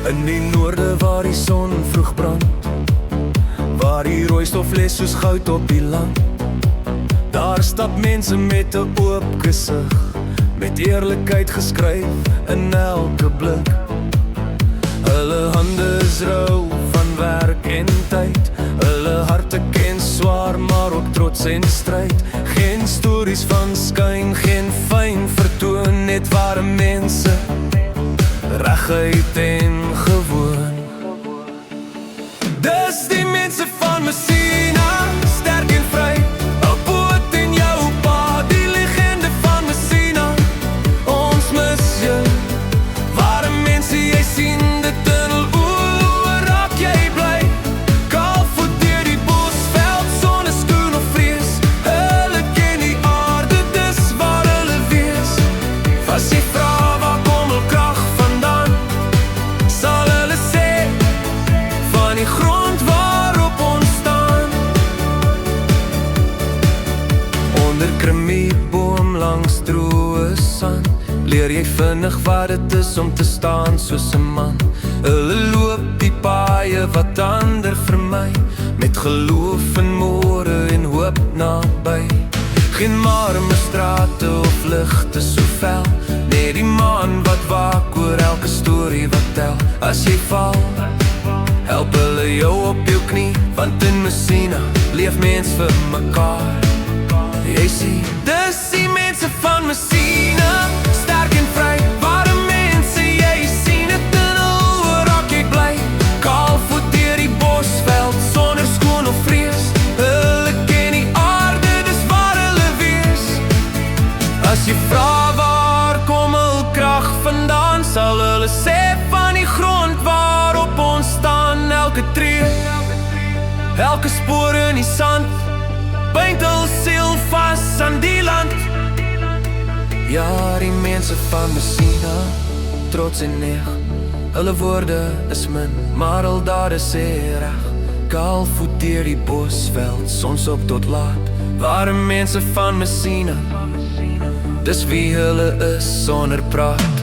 In die noorde waar die son vroeg brand, waar die rooistof les soos goud op die land. Daar stap mense met 'n oop gesig, met eerlikheid geskryf in elke blik. Hulle hande is rou van werk en tyd, hulle harte ken swaar maar ook trots en stryd. Geen stories van skyn, geen fyn vertoon, net ware mense, reguit en gewoon. Dis die mense van Messina, sterk en vry, 'n poot in jou pa, die legende van Messina. Ons mis jou, ware mense, jy sien dit in hul oë, raak jy bly. Kaalvoet deur die bosveld, sonder skoen of vrees. Hulle ken die aarde, dis waar hulle wees. As jy vra waar kom hul krag vandaan, sal hulle sê, van die grond waarop ons staan. Onder kremieboom langs droë sand, leer jy vinnig wat dit is om te staan soos 'n man. Hulle loop die paaie wat ander vermy, met geloof in môre en hoop naby. Geen marmer strate of ligte so fel, net die maan wat waak oor elke storie wat tel. As jy val, help hulle jou op jou knie, want in Messina leef mens vir mekaar. Jy sien, dis die mense van Messina, sterk en vry, ware mense, jy sien dit in hul oë, raak jy bly. Kaalvoet deur die bosveld, sonder skoen of vrees. Hulle ken die aarde, dis waar hulle wees. As jy vra waar kom hul krag vandaan, sal hulle sê, van die grond waarop ons staan. Elke tree, elke spoor in die sand, bynd hul siel vas aan die land. Ja, die mense van Messina, trots en neeg. Hulle woorde is min, maar hul dade sê reg. Kaalvoet deur die bosveld, sonsop tot laat. Ware mense van Messina, dis wie hulle is sonder praat.